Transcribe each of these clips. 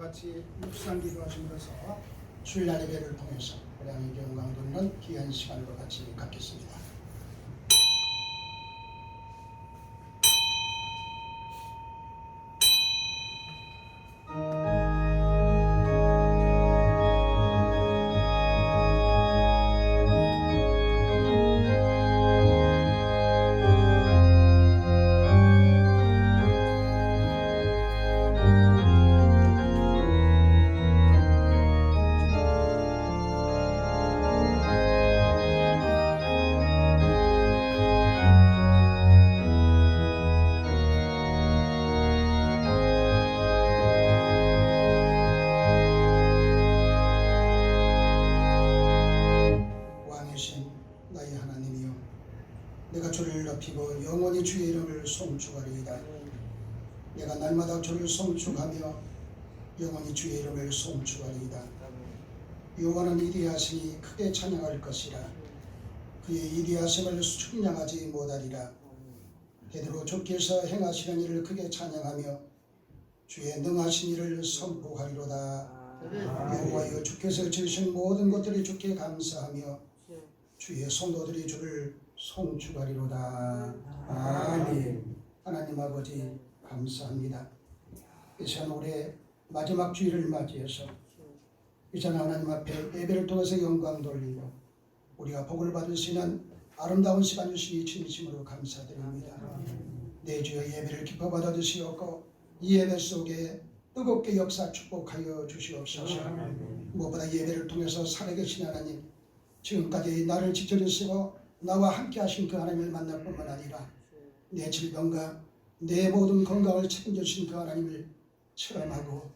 같이 묵상 기도하심으로써 주일날 예배를 통해서 우리 하나님께 영광 돌리는 귀한 시간으로 같이 갖겠습니다. 내가 주를 높이고 영원히 주의 이름을 송축하리이다. 내가 날마다 주를 송축하며 영원히 주의 이름을 송축하리이다. 여호와는 이리하시니 크게 찬양할 것이라. 그의 이리하심을 충량하지 못하리라. 대대로 주께서 행하시는 일을 크게 찬양하며 주의 능하신 일을 선포하리로다. 여호와여, 주께서 지으신 모든 것들이 주께 감사하며 주의 성도들이 주를 송축하리로다. 아멘. 하나님 아버지 감사합니다. 이 시간 올해 마지막 주일을 맞이해서 이 시간 하나님 앞에 예배를 통해서 영광 돌리고 우리가 복을 받을 수 있는 아름다운 시간 주시니 진심으로 감사드립니다. 내 주의 예배를 기뻐 받아 주시옵고 이 예배 속에 뜨겁게 역사 축복하여 주시옵소서. 무엇보다 예배를 통해서 살아계신 하나님, 지금까지 나를 지켜주시고 나와 함께 하신 그 하나님을 만날 뿐만 아니라 내 질병과 내 모든 건강을 책임져주신 그 하나님을 체험하고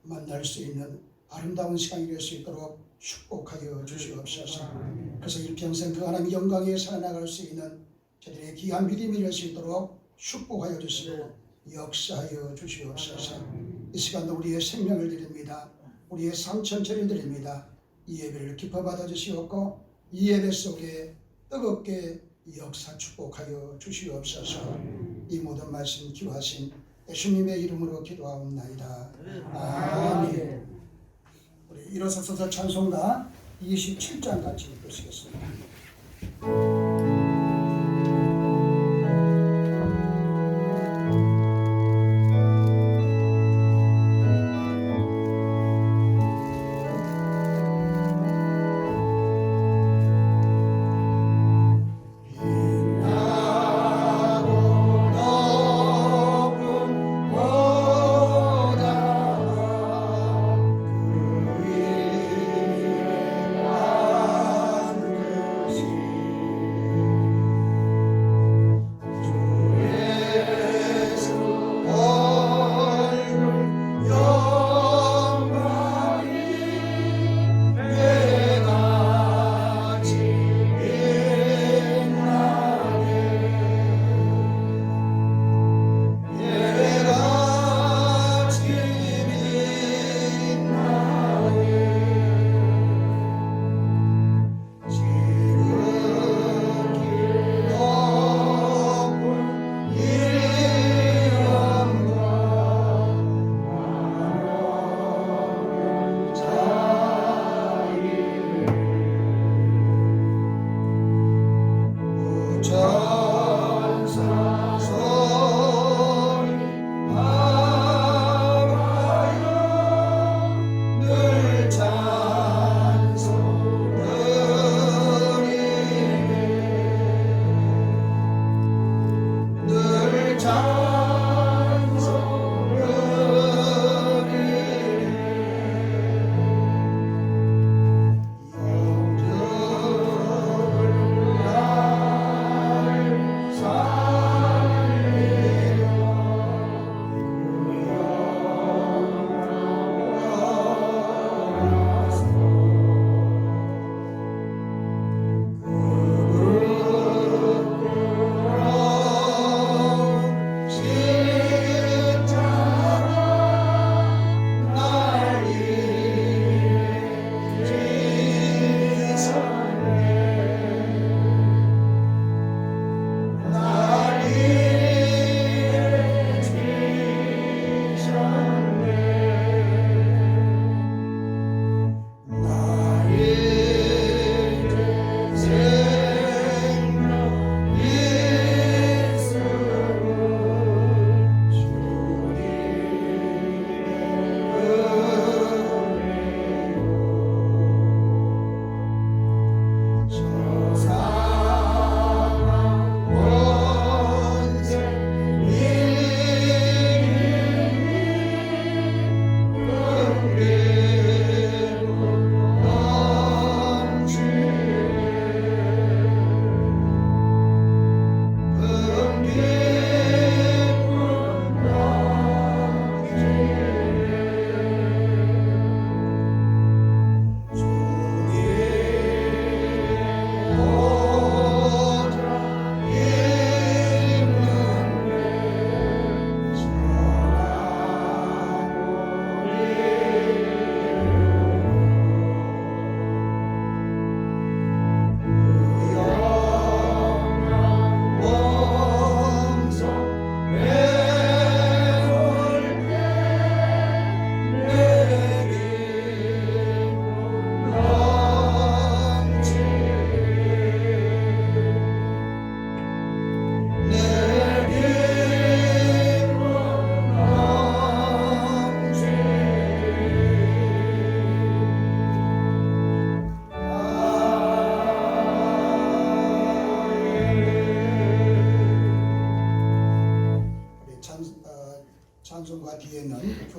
만날 수 있는 아름다운 시간이 될 수 있도록 축복하여 주시옵소서. 그래서 일평생 그 하나님의 영광에 살아나갈 수 있는 저들의 귀한 믿음이 될 수 있도록 축복하여 주시고 역사하여 주시옵소서. 이 시간도 우리의 생명을 드립니다. 우리의 삶 전체를 드립니다. 이 예배를 기뻐 받아 주시옵고 이 예배 속에 뜨겁게 역사 축복하여 주시옵소서. 이 모든 말씀 기도하신 예수님의 이름으로 기도하옵나이다. 아멘. 우리 일어서서 찬송가 27장 같이 읽으시겠습니다.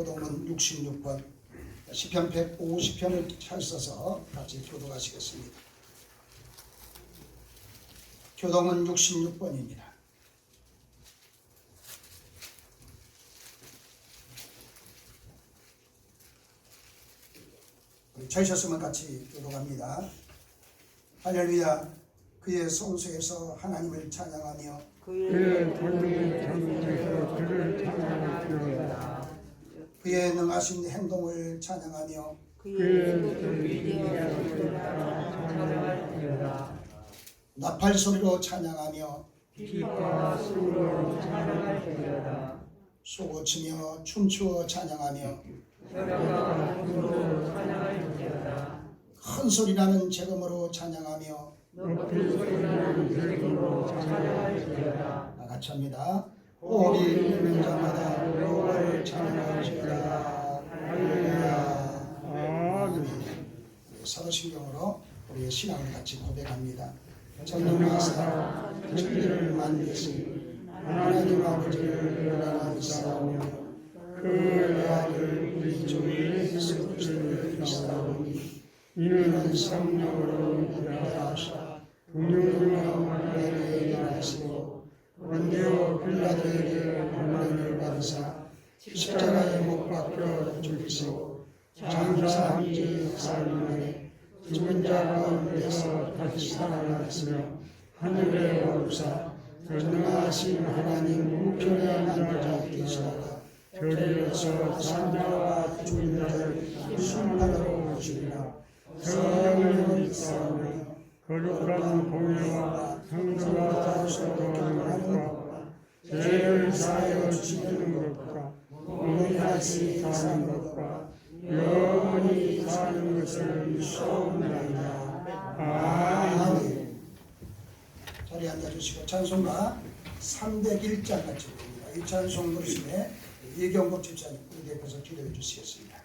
교동은 66번, 시편 150편을 찾으셔서 같이 교독하시겠습니다. 교동은 66번입니다. 찾으셨으면 같이 교독합니다. 할렐루야. 그의 성소에서 하나님을 찬양하며 그의 권능의 장중에서 그를 찬양할지어다. 그의 능하신 행동을 찬양하며 그의 위대하심을 따라 찬양할지어다. 나팔 소리로 찬양하며 기뻐 수고로 찬양할지어다. 소고치며 춤추어 찬양하며 혈화가 힘으로 찬양할지어다. 큰 소리나는 재금으로 찬양하며 높이 소리나는 세금으로 찬양할지어다. 다 같이 합니다. 오기 있는 자마다 여호와를 찬양할지어다. 할렐루야. 아멘. 사도신경으로 우리의 신앙을 같이 고백합니다. 전능하사 천지를 만드신 하나님 아버지를 영광하사오며 그 아들 우리 주 예수 그리스도를 믿사오니 이는 성령으로 인하사 동료들과 내게 일하시고 원대오 빌라도에게 고난을 받으사 십자가에 못 박혀 죽으시고 장사한 지 사흘 만에 죽은 자 가운데서 다시 살아났으며 하늘에 오르사 전능하신 하나님 우편에 앉아 계시다가 저리로서 산자와 죽은 자를 심판하러 오시리라. 성령을 믿사오며 거룩한 공예와 성도가 소통하는 것과 죄를 사하여 주시는 것과 몸이 다시 사는 것과 영원히 사는 것을 믿사옵나이다. 아멘. 자리에 앉아주시고 찬송가 301장 같이 부릅니다. 이 찬송 부르심에 이경복 집사님 우리 옆에서 기도해 주시겠습니다.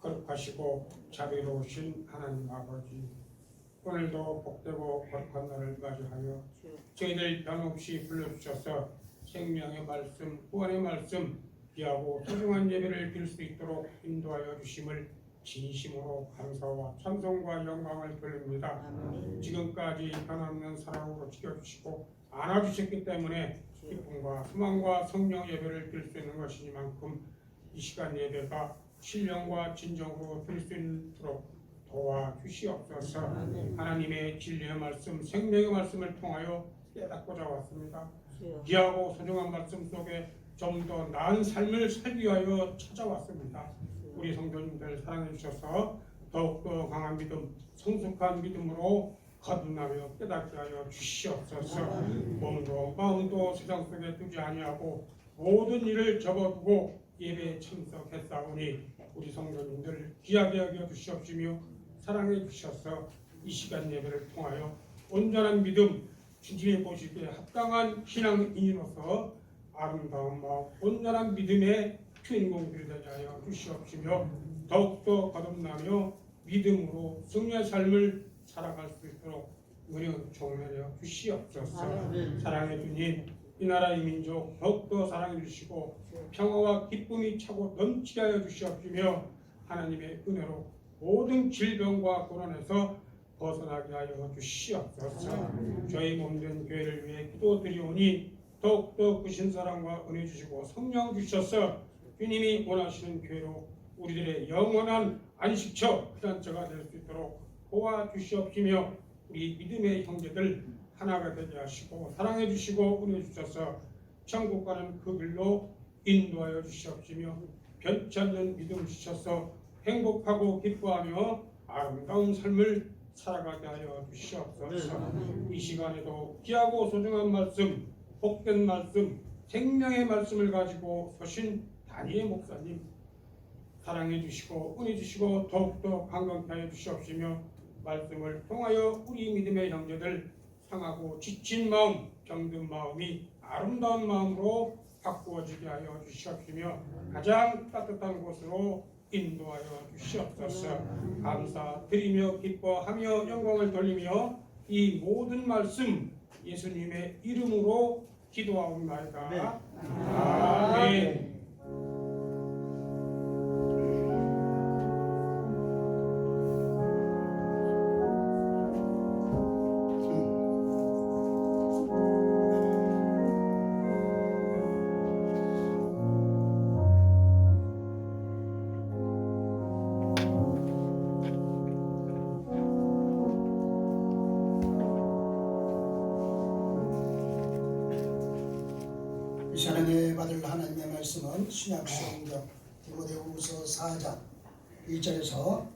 거룩하시고 자비로우신 하나님 아버지, 오늘도 복되고 거룩한 날을 맞이하여 저희들 변없이 불러주셔서 생명의 말씀, 구원의 말씀 귀하고 소중한 예배를 드릴 수 있도록 인도하여 주심을 진심으로 감사와 찬송과 영광을 돌립니다. 지금까지 변함없는 사랑으로 지켜주시고 안아주셨기 때문에 기쁨과 소망과 성령 예배를 드릴 수 있는 것이니만큼 이 시간 예배가 신령과 진정으로 드릴 수 있도록 도와주시옵소서. 하나님의 진리의 말씀, 생명의 말씀을 통하여 깨닫고자 왔습니다. 귀하고 소중한 말씀 속에 좀 더 나은 삶을 살기 위하여 찾아왔습니다. 우리 성도님들 사랑해 주셔서 더욱더 강한 믿음, 성숙한 믿음으로 거듭나며 깨닫게 하여 주시옵소서. 몸도 마음도 세상 속에 두지 아니하고 모든 일을 접어두고 예배에 참석했사오니 우리 성도님들 귀하게 여겨 주시옵시며 사랑해 주셔서 이 시간 예배를 통하여 온전한 믿음, 주님이 보시기에 합당한 신앙인으로서 아름다운 마음, 온전한 믿음의 주인공들이 되게 하여 주시옵시며 더욱더 거듭나며 믿음으로 승리의 삶을 살아갈 수 있도록 은혜 종례하여 주시옵소서. 사랑해 주님, 이 나라 이 민족 더욱더 사랑해 주시고 평화와 기쁨이 차고 넘치게 하여 주시옵시며 하나님의 은혜로 모든 질병과 고난에서 벗어나게 하여 주시옵소서. 저희 몸된 교회를 위해 기도드리오니 더욱더 크신 사랑과 은혜 주시고 성령 주셔서 주님이 원하시는 교회로 우리들의 영원한 안식처, 피난처가 될 수 있도록 도와주시옵시며 우리 믿음의 형제들 하나가 되게 하시고 사랑해 주시고 은혜 주셔서 천국 가는 그 길로 인도하여 주시옵시며 변치 않는 믿음 주셔서 행복하고 기뻐하며 아름다운 삶을 살아가게 하여 주시옵소서. 이 시간에도 귀하고 소중한 말씀, 복된 말씀, 생명의 말씀을 가지고 서신 다니엘 목사님 사랑해 주시고 은혜 주시고 더욱더 강건케 하여 주시옵시며 말씀을 통하여 우리 믿음의 형제들 상하고 지친 마음, 병든 마음이 아름다운 마음으로 바꾸어지게 하여 주시옵시며 가장 따뜻한 곳으로 인도하여 주시옵소서. 감사드리며 기뻐하며 영광을 돌리며 이 모든 말씀 예수님의 이름으로 기도하옵나이다. 아멘. 이 시간에 받을 하나님의 말씀은 신약성경 디모데후서 4장 1절에서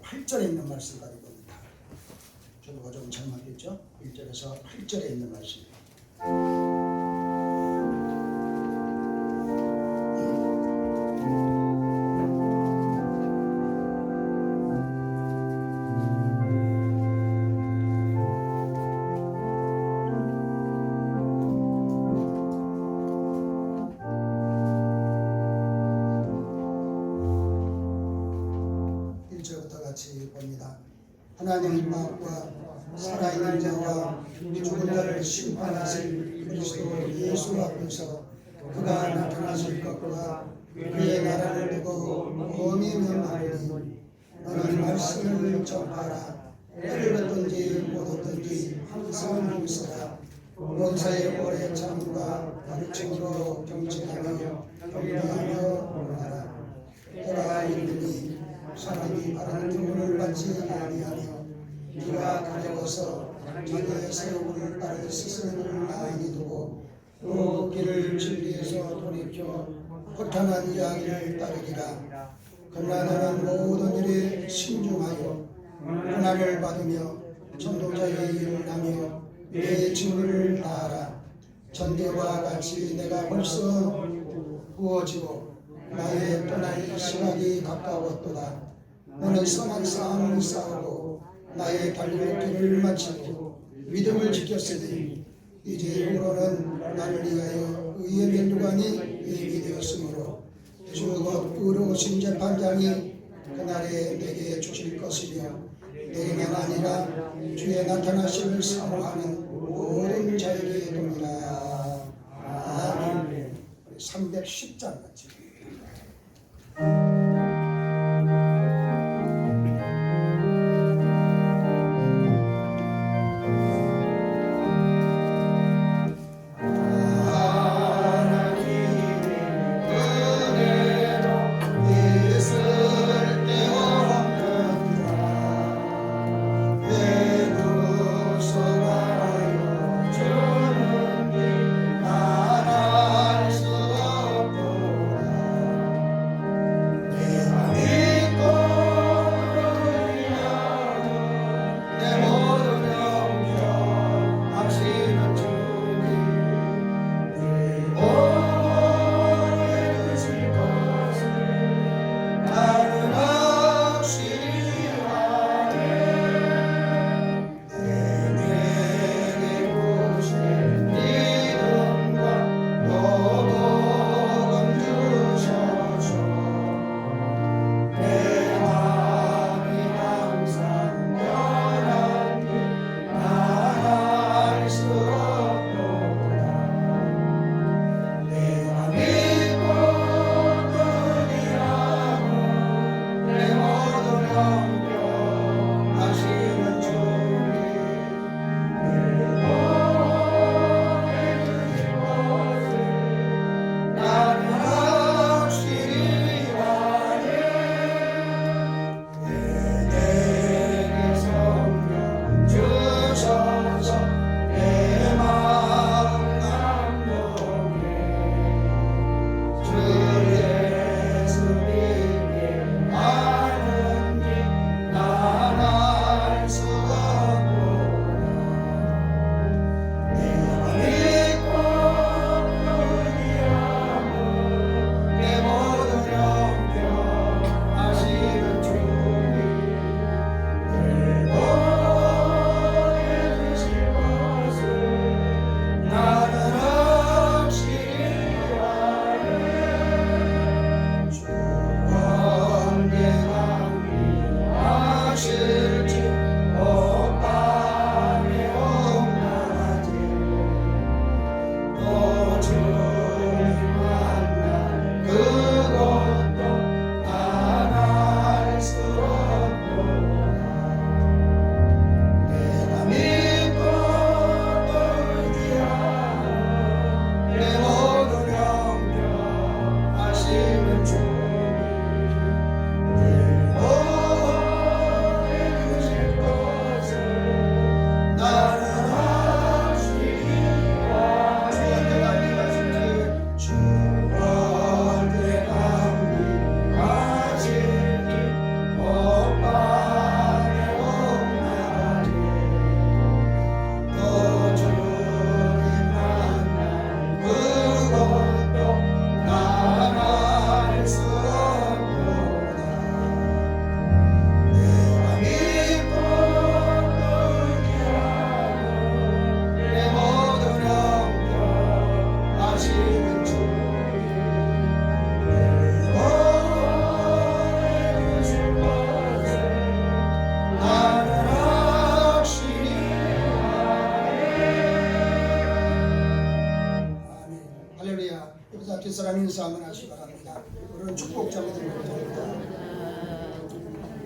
8절에 있는 말씀 가지고 있습니다. 저도가 좀 잘못했죠? 1절에서 8절에 있는 말씀입니다. 같이 봅니다. 하나님 마음과 살아있는 자와 죽은 자를 심판하실 그리스도 예수 앞에서 그가 나타나실 것과 그의 나라를 두고 몸이 명하노니 너는 말씀을 전하라. 때를 얻든지 못 얻든지 항상 힘써라. 원사의 오래 참과 가르침으로 경청하며 경배하며 올라라. 때가 이르니 사람이 바라는 기분을 받지 아니하며 네가 가려워서 자기의 세우를 따를 스승을 나에게 두고 또 길을 진리에서 돌이켜 허탄한 이야기를 따르리라. 그러나 너는 모든 일에 신중하여 고난을 받으며 전도자의 일을 하며 내 직분을 다하라. 전대와 같이 내가 벌써 부어지고 나의 떠날 시간이 가까웠도다. 너는 선한 싸움을 싸우고 나의 달릴 길을 마치고 믿음을 지켰으니 이제후로는 나를 위하여 의의 면류관이 예비되었으므로 주 곧 의로우신 재판장이 그날에 내게 주실 것이며 내게만 아니라 주의 나타나심을 사모하는 모든 자에게 돕니다. 아멘. 310장 같이 인사 한번 하시기 바랍니다. 오늘은 축복자분들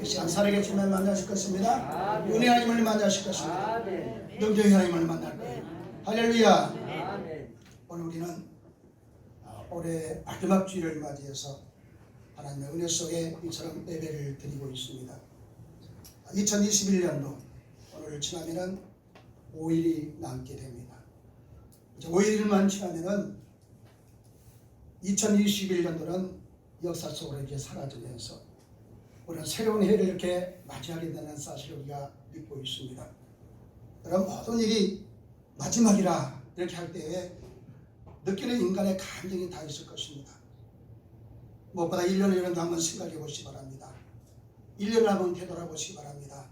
이 시간 살아계시면 만나실 것입니다. 은혜 하나님을 만나실 것입니다. 능력의 하나님을 만날 거예요. 할렐루야. 오늘 우리는 올해 마지막 주일을 맞이해서 하나님의 은혜 속에 이처럼 예배를 드리고 있습니다. 2021년도 오늘 지나면은 5일이 남게 됩니다. 이제 5일만 지나면은 2021년도는 역사 속으로 이제 사라지면서 우리는 새로운 해를 이렇게 맞이하게 되는 사실을 우리가 믿고 있습니다. 여러분, 모든 일이 마지막이라 이렇게 할 때에 느끼는 인간의 감정이 다 있을 것입니다. 무엇보다 1년을 한번 생각해 보시기 바랍니다. 1년을 한번 되돌아보시기 바랍니다.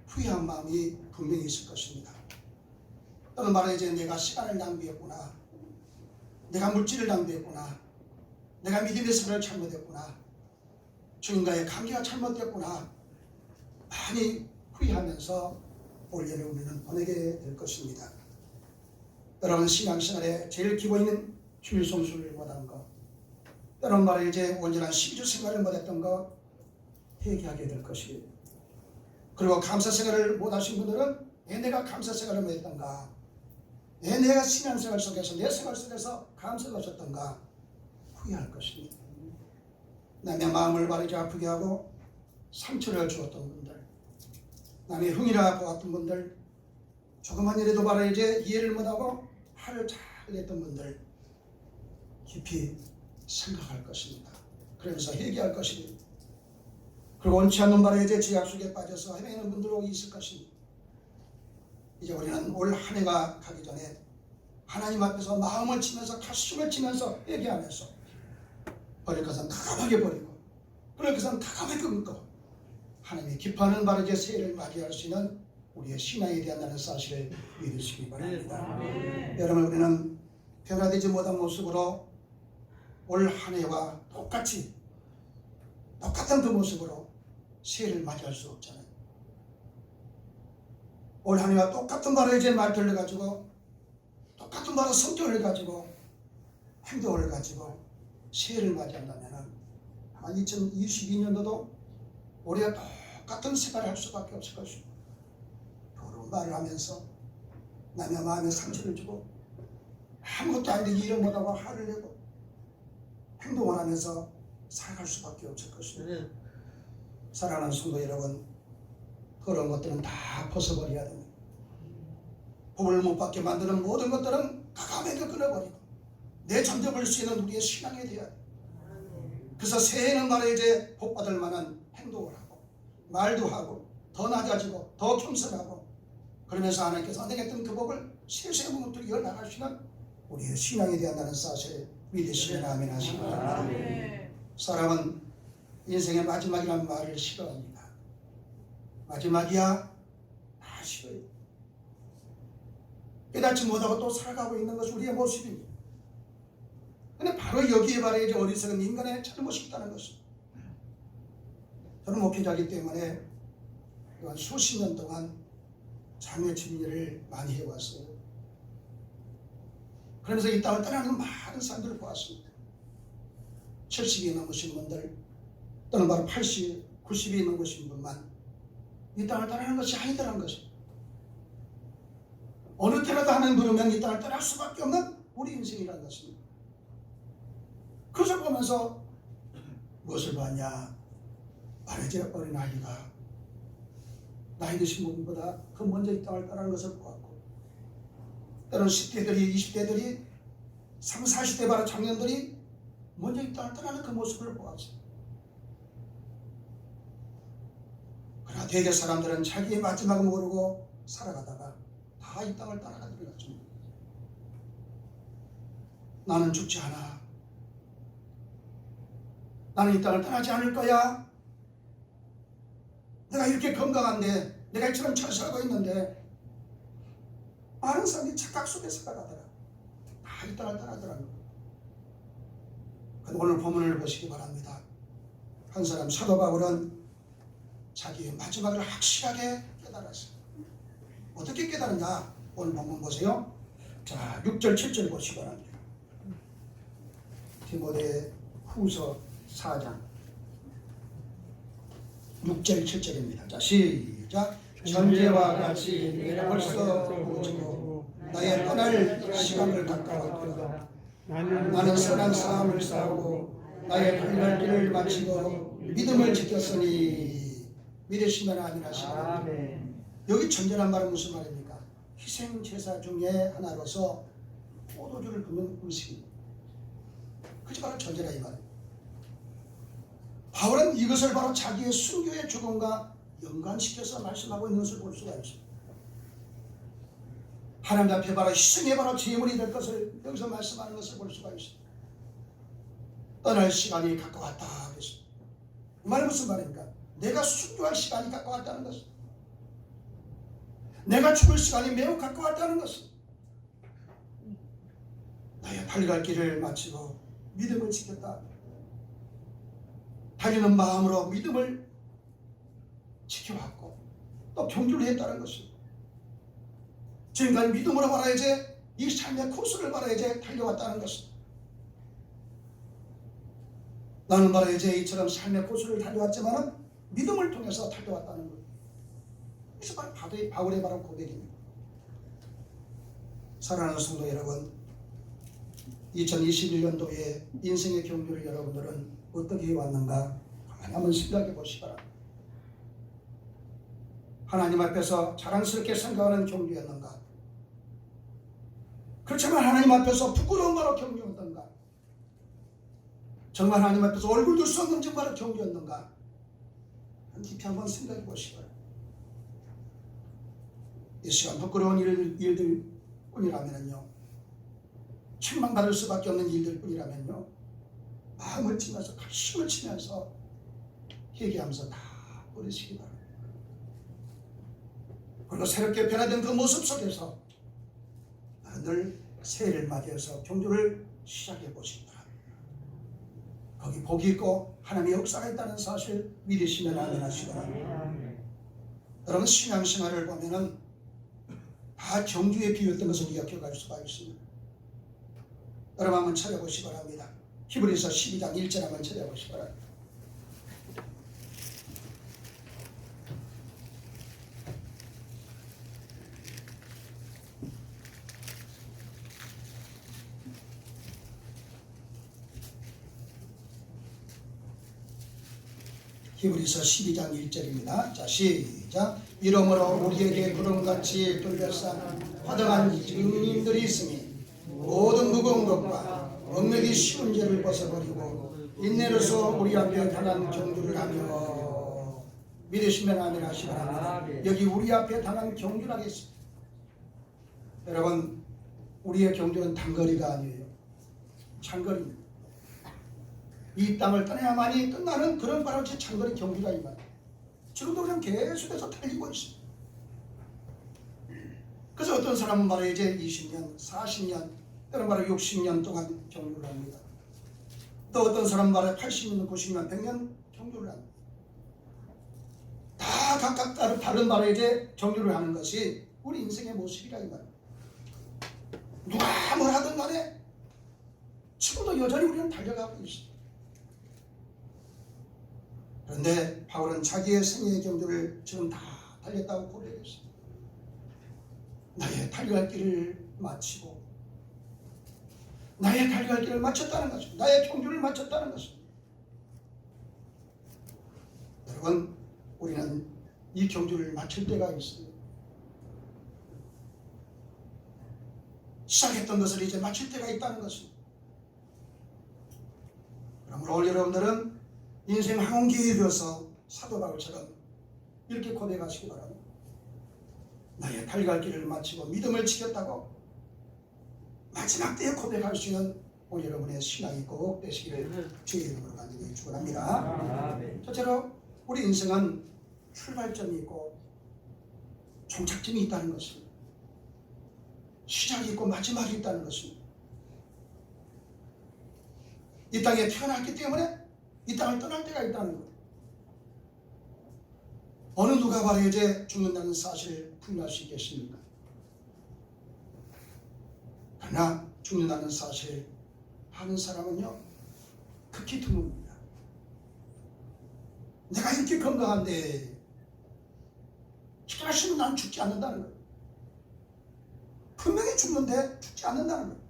후회한 마음이 분명히 있을 것입니다. 또는 말하자면 내가 시간을 낭비했구나, 내가 물질을 낭비했구나, 내가 믿음의 선을 잘못했구나, 주님과의 관계가 잘못됐구나, 많이 후회하면서 올해를 우리는 보내게 될 것입니다. 여러분, 신앙생활에 제일 기본인 주일 성수를 못한 것, 때론 말해 이제 온전한 12주 생활을 못했던 것 회개하게 될 것이에요. 그리고 감사 생활을 못하신 분들은 왜 내가 감사 생활을 못했던가, 왜 내가 신앙생활 속에서 내 생활 속에서 감사가 없었던가 후회할 것입니다. 남의 마음을 바르게 아프게 하고 상처를 주었던 분들, 남의 흥이라 보았던 분들, 조그만 일에도 바로 이제 이해를 못하고 화를 잘 냈던 분들 깊이 생각할 것입니다. 그러면서 회개할 것입니다. 그리고 원치 않는 바로 이제 죄악 속에 빠져서 헤매는 분들도 있을 것입니다. 이제 우리는 올 한 해가 가기 전에 하나님 앞에서 마음을 치면서 가슴을 치면서 회개하면서 버릴 것은 가감하게 버리고 그럴 것은 가감하게 끊고 하나님이 기뻐하는 바로 이제 새해를 맞이할 수 있는 우리의 신앙에 대한 사실을 믿으시기 바랍니다. 여러분, 우리는 변화되지 못한 모습으로 올 한 해와 똑같은 그 모습으로 새해를 맞이할 수 없잖아요. 올 한 해와 똑같은 바로 이제 말들을 가지고 똑같은 바로 성격을 가지고 행동을 가지고 새해를 맞이한다면 아마 2022년도도 우리가 똑같은 생활을 할 수밖에 없을 것입니다. 더러운 말을 하면서 남의 마음에 상처를 주고 아무것도 아닌데 일을 못하고 화를 내고 행동을 하면서 살아갈 수밖에 없을 것입니다. 사랑하는 성도 여러분, 그런 것들은 다 벗어버려야 됩니다. 복을 못 받게 만드는 모든 것들은 가감하게 끊어버리고 내 잠재울 수 있는 우리의 신앙에 대한, 그래서 새해는 말에 이제 복 받을 만한 행동을 하고 말도 하고 더 낮아지고 더 겸손하고 그러면서 하나님께서 내겠던 그 복을 세세 무엇들이 이어나가시는 우리의 신앙에 대한 사실을 믿으시면 아멘 하시기 바랍니다. 사람은 인생의 마지막이라는 말을 싫어합니다. 마지막이야? 다 싫어요. 깨닫지 못하고 또 살아가고 있는 것이 우리의 모습입니다. 근데 바로 여기에 바로 이제 어리석은 인간의 잘못이 있다는 것입니다. 저는 목회자이기 때문에 또한 수십 년 동안 장애 진료를 많이 해왔어요. 그러면서 이 땅을 떠나는 많은 사람들을 보았습니다. 70이 넘으신 분들 또는 바로 80, 90이 넘으신 분만 이 땅을 떠나는 것이 아니더라는 것입니다. 어느 때라도 하나님 부르면 이 땅을 떠날 수밖에 없는 우리 인생이라는 것입니다. 그것을 보면서 무엇을 봤냐? 말이제 어린아이가 나이 드신 분보다 그 먼저 이 땅을 떠나는 것을 보았고, 때로는 10대들이 20대들이 30, 40대 바로 청년들이 먼저 이 땅을 떠나는 그 모습을 보았어요. 그러나 대개 사람들은 자기의 마지막을 모르고 살아가다가 다 이 땅을 떠나가게 되었습니다. 나는 죽지 않아. 나는 이 땅을 떠나지 않을 거야. 내가 이렇게 건강한데, 내가 이처럼 잘 살고 있는데, 많은 사람이 착각 속에 살아가더라. 다 이 땅을 떠나더라는 거예요. 오늘 본문을 보시기 바랍니다. 한 사람 사도 바울은 자기의 마지막을 확실하게 깨달았어요. 어떻게 깨달았냐? 오늘 본문 보세요. 자, 6절 7절 보시기 바랍니다. 디모데 후서 4장 6절 7절입니다. 자, 시작. 전제와 같이 내가 벌써 보고 나의 떠날 시간을 가까웠도다. 나는 선한 싸움을 싸우고 나의 달려갈 길을 마치고 믿음을 지켰으니 믿으시면 아니하시라. 여기 전제란 말은 무슨 말입니까? 희생 제사 중에 하나로서 포도주를 붓는 음식입니다. 그것이 바로 전제라 이 말이에요. 바울은 이것을 바로 자기의 순교의 죽음과 연관시켜서 말씀하고 있는 것을 볼 수가 있습니다. 하나님 앞에 바로 희생의 바로 제물이 될 것을 여기서 말씀하는 것을 볼 수가 있습니다. 떠날 시간이 가까웠다 그랬습니다. 그 말은 무슨 말입니까? 내가 순교할 시간이 가까웠다는 것은, 내가 죽을 시간이 매우 가까웠다는 것은, 나의 달려갈 길을 마치고 믿음을 지켰다. 달리는 마음으로 믿음을 지켜왔고 또 경주를 했다는 것입니다. 지금까지 믿음으로 바라야지, 이 삶의 코스를 바라야지 달려왔다는 것입니다. 나는 바라야지 이처럼 삶의 코스를 달려왔지만 믿음을 통해서 달려왔다는 것. 그래서 바로 바울의 바로 고백입니다. 사랑하는 성도 여러분, 2021년도에 인생의 경주를 여러분들은 어떻게 왔는가 한번 생각해 보시기 바랍니다. 하나님 앞에서 자랑스럽게 생각하는 경주였는가? 그렇지만 하나님 앞에서 부끄러운 바로 경주였던가? 정말 하나님 앞에서 얼굴 둘 수 없는 정말 경주였는가? 깊이 한번 생각해 보시기 바랍니다. 이 시간 부끄러운 일들 뿐이라면요, 책망받을 수밖에 없는 일들 뿐이라면요, 마음을 치면서 가슴을 치면서 회개하면서 다 버리시기 바랍니다. 그리고 새롭게 변화된 그 모습 속에서 늘 새해를 맞이해서 경주를 시작해 보시기 바랍니다. 거기 복이 있고 하나님의 역사가 있다는 사실 믿으시면 아멘하시기 바랍니다. 여러분, 신앙생활을 보면은 다 경주에 비유했던 것을 우리가 기억할 수가 있습니다. 여러분 한번 찾아보시기 바랍니다. 히브리서 12장 1절 한번 찾아보시기 바랍니다. 히브리서 12장 1절입니다. 자, 시작. 이러므로 우리에게 구름같이 둘러싼 화등한 증인들이 있으니 모든 무거운 것과 얽매기 쉬운 죄를 벗어버리고 인내로서 우리 앞에 당한 경주를 하며 믿으시면 아멘 하시기 바랍니다. 여기 우리 앞에 당한 경주라고 했습니다. 여러분, 우리의 경주는 단거리가 아니에요. 장거리입니다. 이 땅을 떠나야만이 끝나는 그런 바로 제 장거리 경주가 이 말이에요. 지금도 그냥 계속해서 달리고 있습니다. 그래서 어떤 사람은 바로 이제 20년, 40년, 때는 바로 60년 동안 경주를 합니다. 또 어떤 사람은 바로 80년, 90년, 100년 경주를 합니다. 다 각각 다른 바로 이제 경주를 하는 것이 우리 인생의 모습이라 이 말이에요. 누가 뭘 하든 간에 지금도 여전히 우리는 달려가고 있습니다. 그런데 바울은 자기의 생애의 경주를 지금 다 달렸다고 고백했습니다. 나의 달려갈 길을 마치고 나의 달려갈 길을 마쳤다는 것입니다. 나의 경주를 마쳤다는 것입니다. 여러분, 우리는 이 경주를 마칠 때가 있습니다. 시작했던 것을 이제 마칠 때가 있다는 것입니다. 그러므로 오늘 여러분들은 인생 항공기에 들어서 사도 바울처럼 이렇게 고백하시기 바랍니다. 나의 달려갈 길을 마치고 믿음을 지켰다고 마지막 때에 고백할 수 있는 오늘 여러분의 신앙이 꼭 되시기를 주의 이름으로 간절히 축원합니다. 첫째로 우리 인생은 출발점이 있고 종착점이 있다는 것입니다. 시작이 있고 마지막이 있다는 것입니다. 이 땅에 태어났기 때문에 이 땅을 떠날 때가 있다는 것. 어느 누가 바로 이제 죽는다는 사실을 부인할 수 있겠습니까? 그러나 죽는다는 사실을 아는 사람은요, 극히 드뭅니다. 내가 이렇게 건강한데 기도하시면 난 죽지 않는다는 거예요. 분명히 죽는데 죽지 않는다는 거예요.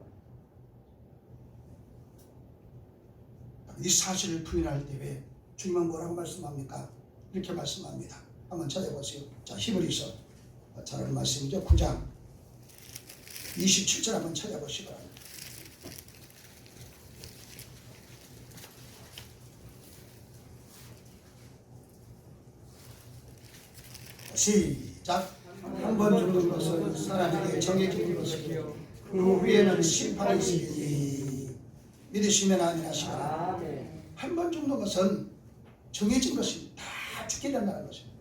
이 사실을 부인할 때에 주님은 뭐라고 말씀합니까? 이렇게 말씀합니다. 한번 찾아보세요. 자, 히브리서 잘 아는 말씀이죠. 9장 27절 한번 찾아보시기 바랍니다. 시작. 한 번 죽는 것은 사람에게 정해진 것이요 그 후에는 심판이 있으니 믿으시면 아멘하시라. 한 번 죽는 것은 정해진 것이 다 죽게 된다는 것입니다.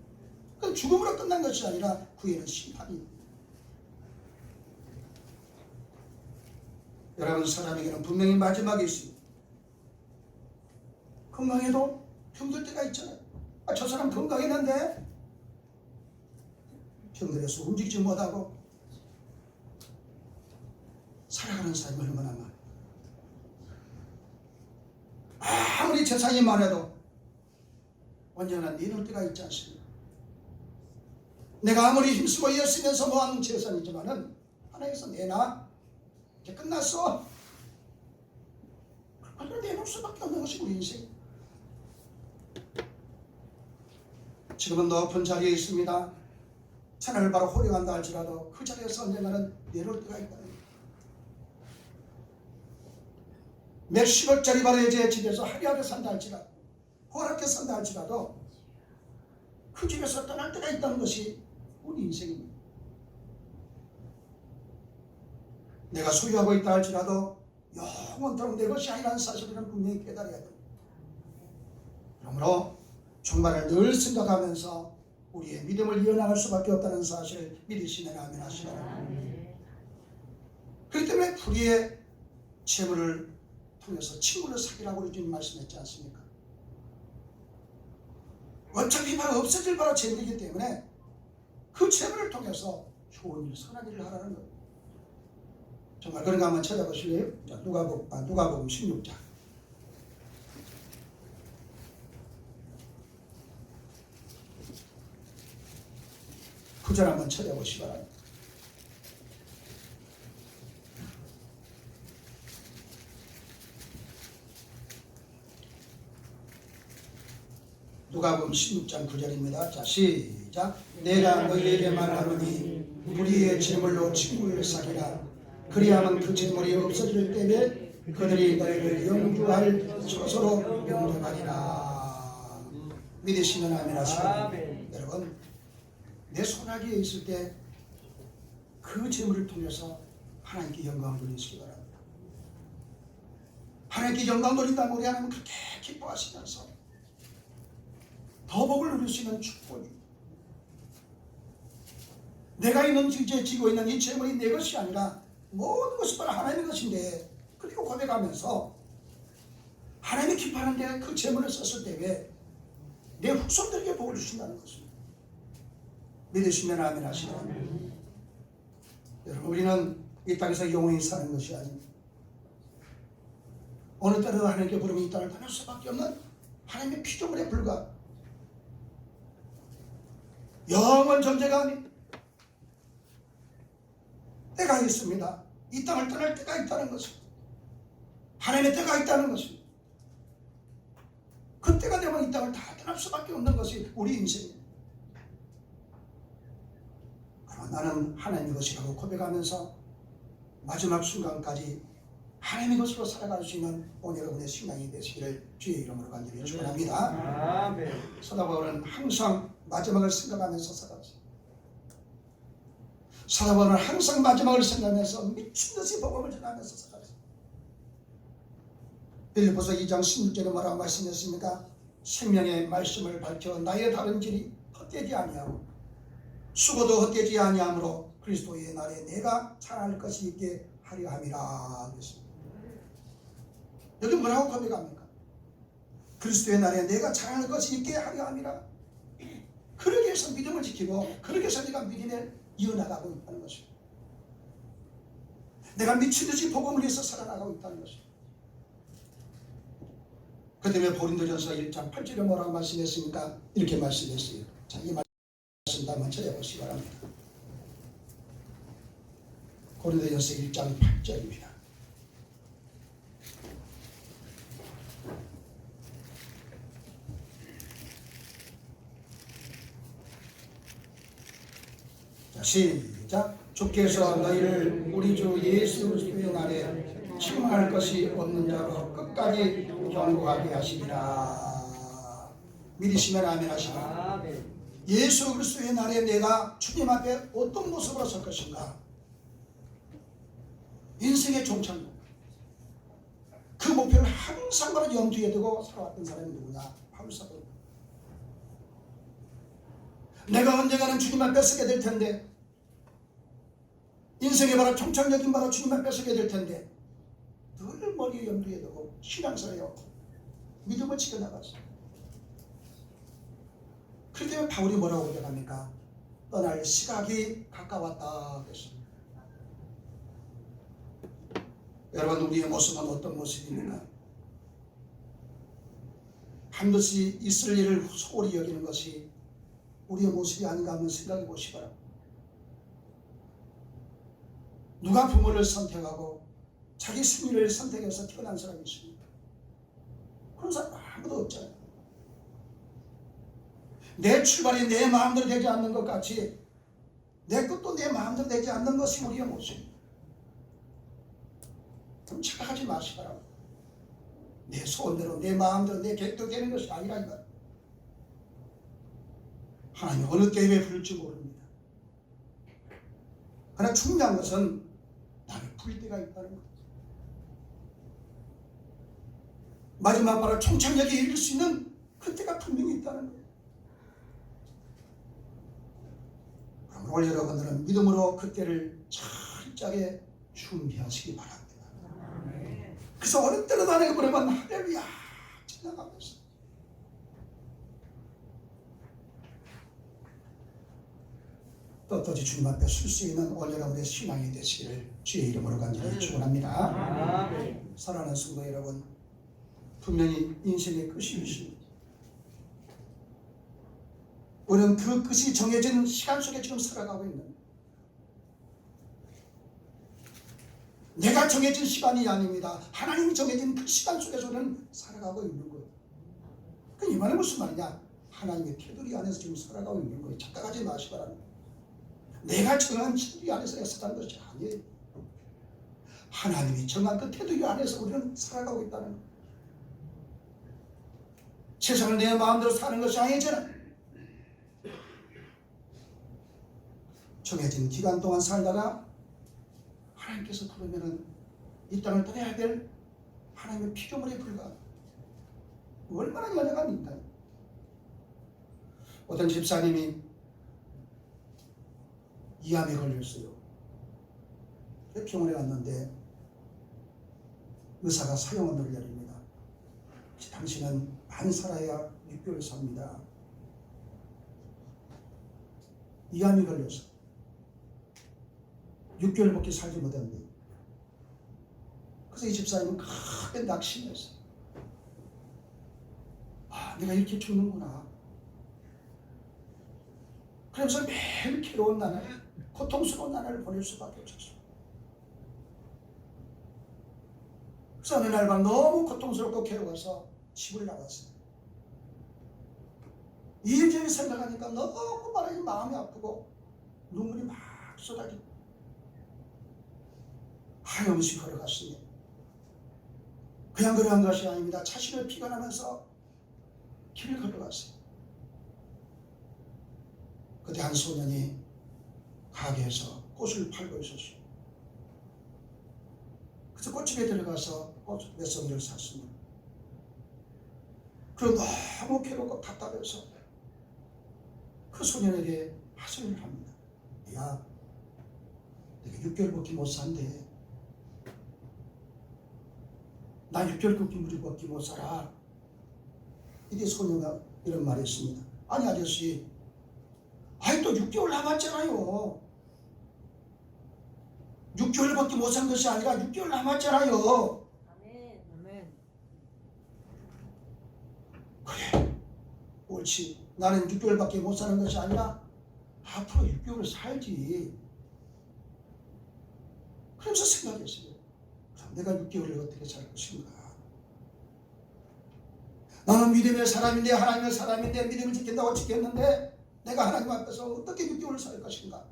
그건 죽음으로 끝난 것이 아니라 그 후에는 심판이. 여러분, 사람에게는 분명히 마지막이 있습니다. 건강해도 병들 때가 있잖아요. 저 사람 건강했는데 병들어서 움직이지 못하고 살아가는 사람이 얼마나 많아요. 아무리 재산이 많아도 언제나 내놓을 때가 있지 않습니까? 내가 아무리 힘쓰고 애쓰면서 모아놓은 재산이지만은 하나님께서 내놔. 이제 끝났어. 그걸 내놓을 수밖에 없는 것이 우리 인생. 지금은 높은 자리에 있습니다. 하늘을 바로 호령한다 할지라도 그 자리에서 언젠가는 내려올 때가 있다. 몇십억짜리 바래지의 집에서 화려하게 산다 할지라도 호락하게 산다 할지라도 그 집에서 떠날 때가 있다는 것이 우리 인생입니다. 내가 소유하고 있다 할지라도 영원토록 내 것이 아니라는 사실을 분명히 깨달아야 됩니다. 그러므로 종말을 늘 생각하면서 우리의 믿음을 이어나갈 수밖에 없다는 사실을 믿으시면 아멘 하시라. 그렇기 때문에 불의의 재물을 통해서 친구를 사귀라고 우리 주님 말씀했지 않습니까? 어차피 바로 없어질 바로 재물이기 때문에 그 재물을 통해서 좋은 일, 선한 일을 하라는 거예요. 정말 그런가 한번 찾아보실래요? 자, 누가복음 16장. 구절 한번 찾아보시기 바랍니다. 누가복음 16장 9절입니다. 자, 시작. 내가 너희에게 말하노니 불의의 재물로 친구를 사귀라. 그리하면 그 재물이 없어질 때에 그들이 너희를 영주할 처소로 영접하리라. 믿으시면 아멘 하시라. 여러분, 내 손아귀에 있을 때 그 재물을 통해서 하나님께 영광을 돌리시기 바랍니다. 하나님께 영광 돌린다면 우리 하나님은 그렇게 기뻐하시면서 더 복을 누릴 수 있는 축복입니다. 내가 있는 이제 쥐고 있는 이 재물이 내 것이 아니라 모든 것이 바로 하나님의 것인데, 그리고 고백하면서 하나님이 기뻐하는데 그 재물을 썼을 때에 내 후손들에게 복을 주신다는 것입니다. 믿으시면 아멘 하시라. 여러분, 우리는 이 땅에서 영원히 사는 것이 아닙니다. 어느 때라도 하나님께 부르면 이 땅을 떠날 수밖에 없는 하나님의 피조물에 불과 영원 존재가 아닌 때가 있습니다. 이 땅을 떠날 때가 있다는 것입니다. 하나님의 때가 있다는 것입니다. 그 때가 되면 이 땅을 다 떠날 수밖에 없는 것이 우리 인생입니다. 그러나 나는 하나님의 것이라고 고백하면서 마지막 순간까지 하나님의 것으로 살아갈 수 있는 오늘 여러분의 신앙이 되시기를 주의 이름으로 간절히 축원합니다. 사도 바울은 항상 마지막을 생각하면서 살았어요. 사도 바울은 항상 마지막을 생각하면서 미친듯이 복음을 전하면서 살았어요. 빌립보서 2장 16절에 뭐라고 말씀했습니까? 생명의 말씀을 밝혀 나의 다른 길이 헛되지 아니하고 수고도 헛되지 아니하므로 그리스도의 날에 내가 살아날 것이 있게 하려 함이라 그랬습니다. 여기 뭐라고 고백합니까? 그리스도의 날에 내가 살아날 것이 있게 하려 함이라. 그러기 위해서 믿음을 지키고 그러기 위해서 내가 믿음에 이어나가고 있다는 것입니다. 내가 미치듯이 복음을 위해서 살아나가고 있다는 것입니다. 그 때문에 고린도전서 1장 8절에 뭐라고 말씀했습니까? 이렇게 말씀했어요. 자, 이 말씀 한번 찾아보시기 바랍니다. 고린도전서 1장 8절입니다. 자, 시작. 주께서 너희를 우리 주 예수 그리스도의 날에 침할 것이 없는 자로 끝까지 경고하게 하시리라. 믿으시면 아멘 하시라. 예수 그리스도의 날에 내가 주님 앞에 어떤 모습으로 설 것인가? 인생의 종착역. 그 목표를 항상 바로 염두에 두고 살아왔던 사람이 누구냐? 바울 사도. 내가 언젠가는 주님 앞에 서게 될 텐데, 인생의 바로 종착역인 바로 주님 앞에 서게 될 텐데, 늘 머리에 염두에 두고 신앙생활에 믿음을 지켜나갔어. 그렇기 때문에 바울이 뭐라고 고백합니까? 떠날 시각이 가까웠다 그랬습니다. 여러분, 우리의 모습은 어떤 모습입니까? 반드시 있을 일을 소홀히 여기는 것이 우리의 모습이 아닌가 한번 생각해 보시기 바랍니다. 누가 부모를 선택하고 자기 승리를 선택해서 태어난 사람이 있습니까? 그런 사람 아무도 없잖아요. 내 출발이 내 마음대로 되지 않는 것 같이 내 끝도 내 마음대로 되지 않는 것이 우리의 모습입니다. 그럼 착각하지 마시기 바랍니다. 내 소원대로 내 마음대로 내 계획대로 되는 것이 아니라 이 말. 하나님이 어느 때에 부를지 모릅니다. 그러나 중요한 것은 나를 부를 때가 있다는 것. 마지막 바로 총착역에 이를 수 있는 그때가 분명히 있다는 거예요. 그럼 오늘 여러분들은 믿음으로 그때를 철저하게 준비하시기 바랍니다. 그래서 어느 때로 나에게 보내면 할렐루야 지나가면서 떳떳이 주님 앞에 설 수 있는 오늘 여러분의 신앙이 되시기를 주의 이름으로 간절히 축원합니다. 사랑하는 성도 여러분, 분명히 인생의 끝이 있습니다. 우리는 그 끝이 정해진 시간 속에 지금 살아가고 있는, 내가 정해진 시간이 아닙니다. 하나님이 정해진 그 시간 속에서 우리는 살아가고 있는 거예요. 그 이 말은 무슨 말이냐? 하나님의 테두리 안에서 지금 살아가고 있는 거예요. 착각하지 마시기 바랍니다. 내가 정한 테두리 안에서 사는 것이 아니에요. 하나님이 정한 그 테두리 안에서 우리는 살아가고 있다는 거예요. 세상을 내 마음대로 사는 것이 아니잖아요. 정해진 기간 동안 살다가 하나님께서 부르면은 이 땅을 떠나야 될 하나님의 피조물에 불과합니다. 얼마나 연애가 있나. 어떤 집사님이 이암에 걸렸어요. 병원에 갔는데 의사가 사형언을 내립니다. 당신은 많이 살아야 6개월 삽니다. 이암이 걸려서 6개월밖에 살지 못했는데, 그래서 이 집사님은 크게 낙심했어요. 아, 내가 이렇게 죽는구나. 그러면서 매일 괴로운 나날, 고통스러운 나날을 보낼 수밖에 없었어요. 그래서 어느 날 밤 너무 고통스럽고 괴로워서 집을 나왔어요. 이리저리 생각하니까 너무 마음이 아프고 눈물이 막 쏟아지고 한없이 걸어갔습니다. 그냥 걸어간 것이 아닙니다. 자신을 피곤하면서 길을 걸어갔어요. 그때 한 소년이 가게에서 꽃을 팔고 있었어요. 그래서 꽃집에 들어가서 꽃 몇 송이를 샀습니다. 그리고 너무 괴롭고 답답해서 그 소년에게 하소연을 합니다. 야, 내가 6개월밖에 못 산대. 나 6개월밖에 못 살아. 이게 소녀가 이런 말을 했습니다. 아니 아저씨, 아니 또 6개월 남았잖아요. 6개월밖에 못 산 것이 아니라 6개월 남았잖아요. 아멘. 그래, 옳지. 나는 6개월밖에 못 사는 것이 아니라 앞으로 6개월 살지. 그러면서 생각했어요. 그럼 내가 6개월을 어떻게 살 것인가? 나는 믿음의 사람인데, 하나님의 사람인데, 믿음을 지킨다고 지켰는데 내가 하나님 앞에서 어떻게 6개월을 살 것인가?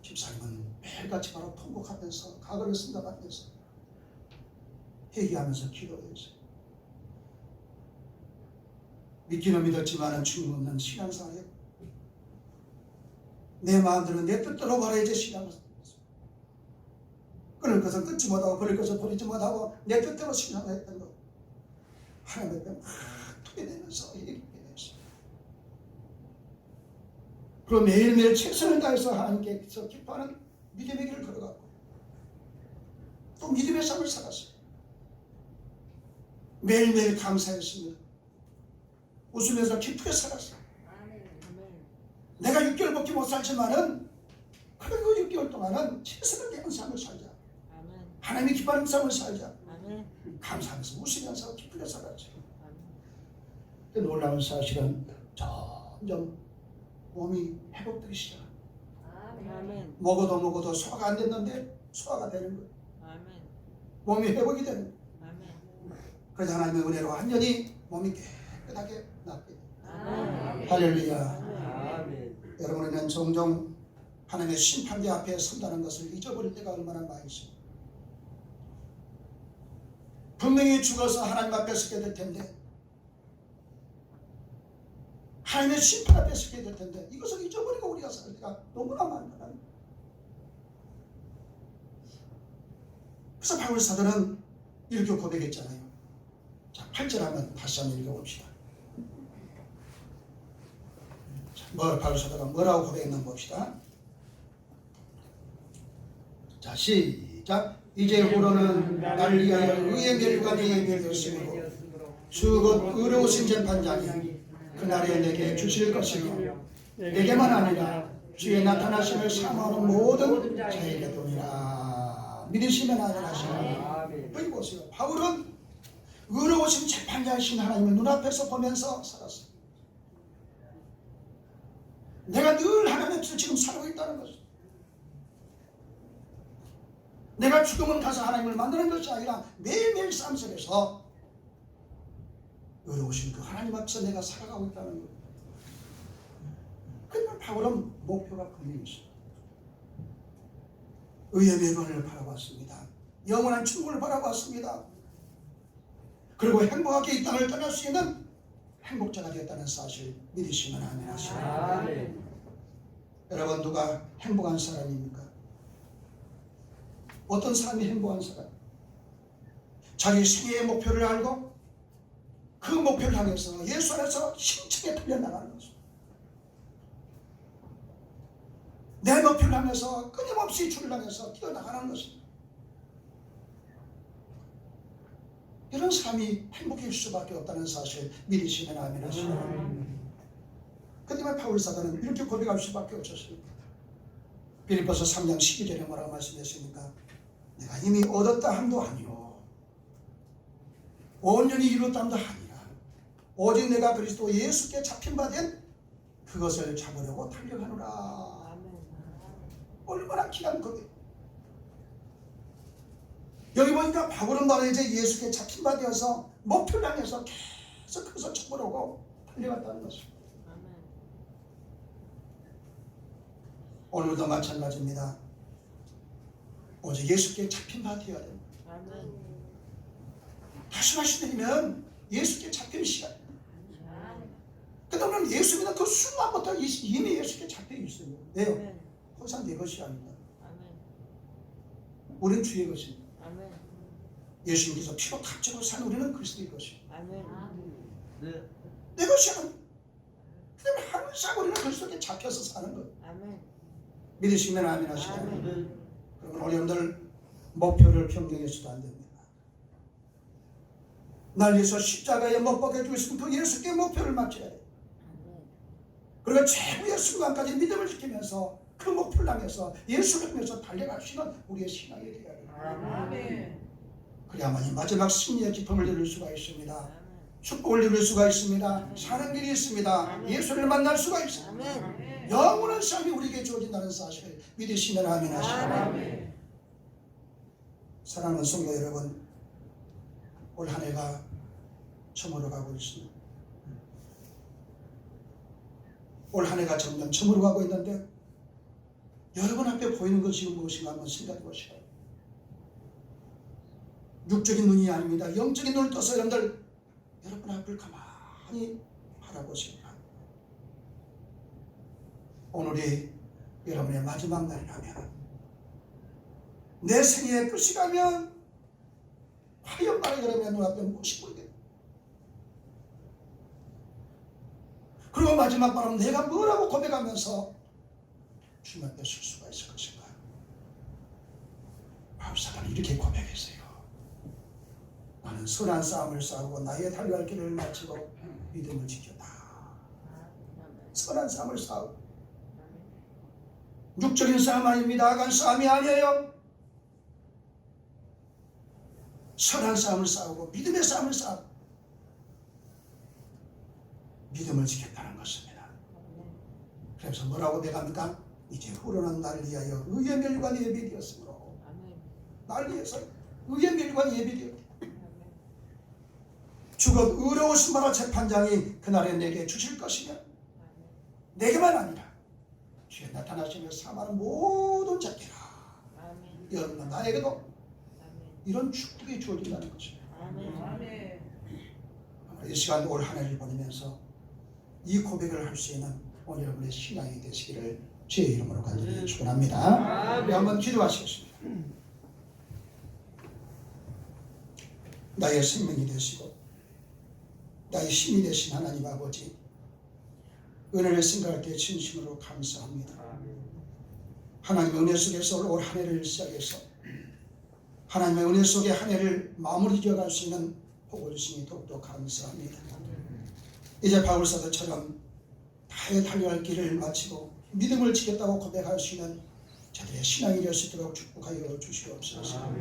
집사님은 매일같이 바로 통곡하면서 과거를 생각하면서 회개하면서 기도했어요. 믿기는 믿었지만은 충분없는 신앙생활에 내 마음대로 내 뜻대로 말해야지 신앙을 끊을 것은 끊지 못하고 버릴 것은 버리지 못하고 내 뜻대로 신앙을 했던 거 하나님 앞에 막 토해내면서 얘기했어요. 그리고 매일매일 최선을 다해서 하나님께서 기뻐하는 믿음의 길을 걸어갔고 또 믿음의 삶을 살았어요. 매일매일 감사했으며 웃으면서 기쁘게 살았어요. 내가 6개월밖에 못 살지만은 그래도 6개월 동안은 최선을 다하는 삶을 살자. 하나님이 기뻐하는 삶을 살자. 감사하면서 웃으면서 기쁘게 살았죠. 놀라운 사실은 점점 몸이 회복되기 시작. 먹어도 소화가 안 됐는데 소화가 되는 거예요. 몸이 회복이 되는 거예요. 그래서 하나님의 은혜로 완전히 몸이 깨끗하게 낫게 돼요. 할렐루야. 여러분은 종종 하나님의 심판대 앞에 선다는 것을 잊어버릴 때가 얼마나 많이 있어요. 분명히 죽어서 하나님 앞에 서게 될 텐데, 하나님의 심판 앞에 서게 될 텐데 이것을 잊어버리고 우리가 살 때가 너무나 많다. 그래서 바울 사도는 이렇게 고백했잖아요. 자, 8절 한번 다시 한번 읽어봅시다. 바울 사도가 뭐라고 고백했나 봅시다. 자, 시작. 이제후로는 날 위하여 의의 멸관이 멸되었으므로 주 곧 의로우신 재판장이 그날에 내게 주실 것이며 내게만 아니라 주의 나타나심을 사모하는 모든 자에게도니라. 믿으시면 아멘하시라. 여기 보세요. 바울은 의로우신 재판장이신 하나님을 눈앞에서 보면서 살았어요. 내가 늘 하나님 앞에서 지금 살고 있다는 것이죠. 내가 죽으면 가서 하나님을 만나는 것이 아니라 매일매일 삶 속에서 의로우신 그 하나님 앞에서 내가 살아가고 있다는 거예요. 그러나 바울은 목표가 분명히 있어요. 의의 멸관을 바라봤습니다. 영원한 천국을 바라봤습니다. 그리고 행복하게 이 땅을 떠날 수 있는 행복자가 되었다는 사실 믿으시면 아멘하시라. 여러분, 누가 행복한 사람입니까? 어떤 사람이 행복한 사람? 자기 생애의 목표를 알고 그 목표를 향해서 예수 안에서 힘차게 달려나가는 것입니다. 내 목표를 향해서 끊임없이 주를 향해서 뛰어나가는 것입니다. 이런 사람이 행복해질 수밖에 없다는 사실 믿으시면 아멘하시라. 그때만 바울 사도는 이렇게 고백할 수밖에 없었습니다. 빌립보서 3장 12절에 뭐라고 말씀했습니까? 내가 이미 얻었다 함도 아니요 온전히 이뤘다 함도 아니라 오직 내가 그리스도 예수께 잡힌 바 된 그것을 잡으려고 달려가노라. 얼마나 귀한 고백. 여기 보니까 바울은 바로 이제 예수께 잡힌 바 되어서 목표를 향해서 계속 그것을 잡으려고 달려갔다는 것입니다. 오늘도 마찬가지입니다. 오직 예수께 잡힌 바 되어야 됩니다. 다시 말씀드리면 예수께 잡힌 시간. 그동안 예수 믿는 그 순간부터 이미 예수께 잡혀 있어요. 왜요? 항상 내 것이 아닙니다. 우리는 주의 것입니다. 예수님께서 피로 값지고 산 우리는 그리스도의 것입니다. 내 것이 아닙니다. 그다음에 항상 우리는 그리스도께 잡혀서 사는 것. 믿으시면 아멘 하시라. 그러면 우리 여러분들 목표를 변경해서도 안 됩니다. 날 위해서 십자가에 못 박혀 죽으신 그 예수께 목표를 맞춰야 돼요. 그리고 최후의 순간까지 믿음을 지키면서 그 목표를 향해서 예수를 향해서 달려갈 수 있는 우리의 신앙이 되어야 돼요. 그래야만이 마지막 승리의 기쁨을 누릴 수가 있습니다. 축복을 누릴 수가 있습니다. 사는 길이 있습니다. 예수를 만날 수가 있습니다. 영원한 삶이 우리에게 주어진다는 사실을 믿으시면 아멘 하시고, 사랑하는 성도 여러분, 올 한 해가 저물어가고 있습니다. 올 한 해가 점점 저물어가고 있는데 여러분 앞에 보이는 것이 무엇인가 한번 생각해 보시고, 육적인 눈이 아닙니다. 영적인 눈을 떠서 여러분들 여러분 앞을 가만히 바라보십니다. 오늘이 여러분의 마지막 날이라면, 내 생애의 끝이 가면 과연 나는 여러분의 눈앞에 무엇이 보이겠다. 그리고 마지막 밤은 내가 뭐라고 고백하면서 주님 앞에 설 수가 있을 것인가. 바울사도는 이렇게 고백했어요. 나는 선한 싸움을 싸우고 나의 달려갈 길을 마치고 믿음을 지켰다. 선한 싸움을 싸우고, 육적인 싸움 아닙니다. 악한 싸움이 아니에요. 선한 싸움을 싸우고 믿음의 싸움을 싸우고 믿음을 지켰다는 것입니다. 그래서 뭐라고 배갑니까? 이제 후로는 나를 위하여 의의 멸관 예비되었으므로, 나를 위해서 의의 멸관 예비되었다. 죽어 의로우신 바라 재판장이 그날에 내게 주실 것이며, 내게만 아니라 주에 나타나시며 사망하는 모든 자께라. 여러분 나에게도 이런 축복이 주어진다는 것입니다. 이 시간 올 한 해를 보내면서 이 고백을 할 수 있는 오늘 여러분의 신앙이 되시기를 주의 이름으로 간절히 축원합니다. 우리 한번 기도하시겠습니다. 나의 생명이 되시고 나의 힘이 되신 하나님 아버지, 은혜를 생각할 때 진심으로 감사합니다. 하나님의 은혜 속에서 올 한 해를 시작해서 하나님의 은혜 속에 한 해를 마무리 지어갈 수 있는 복을 주시니 더욱더 감사합니다. 이제 바울사도처럼 나의 달려갈 길을 마치고 믿음을 지켰다고 고백할 수 있는 저들의 신앙이 될 수 있도록 축복하여 주시옵소서.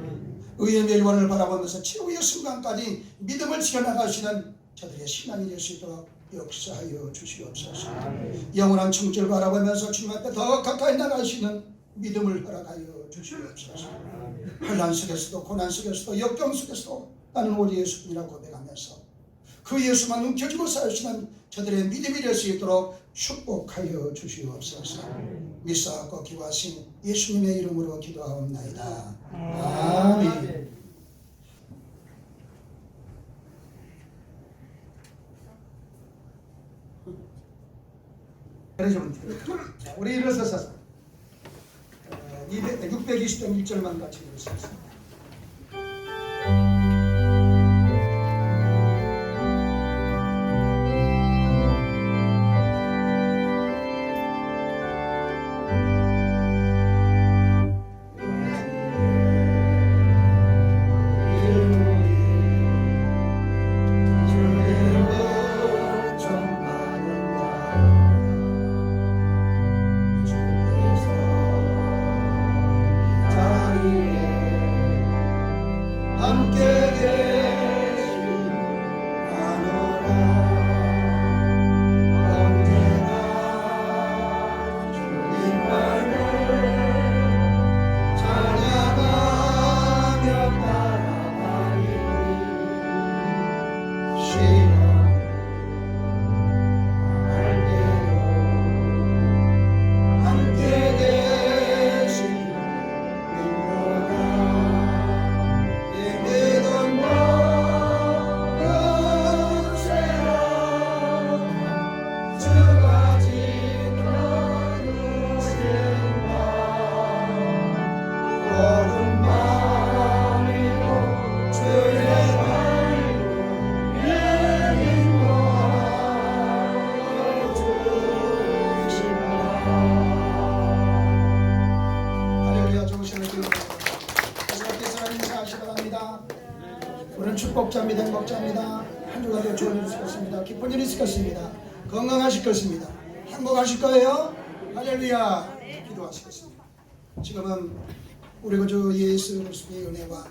의의 멸관을 바라보면서 최후의 순간까지 믿음을 지켜나갈 수 있는 저들의 신앙이 될 수 있도록 역사하여 주시옵소서. 영원한 청지를 바라보면서 주님 앞에 더 가까이 나갈 수 있는 믿음을 허락하여 주시옵소서. 환난 속에서도 고난 속에서도 역경 속에서도 나는 오직 예수뿐이라고 고백하면서 그 예수만 움켜쥐고 살시는 저들의 믿음이 될 수 있도록 축복하여 주시옵소서. 믿사옵고 기도하신 예수님의 이름으로 기도하옵나이다. 아멘. 자, 우리 일어서서 620장 1절만 같이 읽으시겠습니다. 우리는 축복자입니다. 행복자입니다. 한 주간도 좋은 일 있을 것입니다. 기쁜 일 있을 것입니다. 건강하실 것입니다. 행복하실 거예요. 할렐루야. 기도하시겠습니다. 지금은 우리 구주 예수 그리스도의 은혜와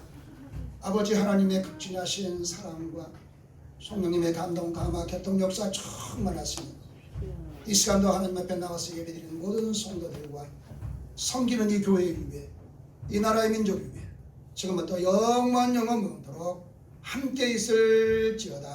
아버지 하나님의 극진하신 사랑과 성령님의 감동, 감화, 개통 역사 충만하시니 이 시간도 하나님 앞에 나와서 예배드리는 모든 성도들과 섬기는 이 교회를 위해 이 나라의 민족을 위해 지금부터 영원토록 함께 있을지어다.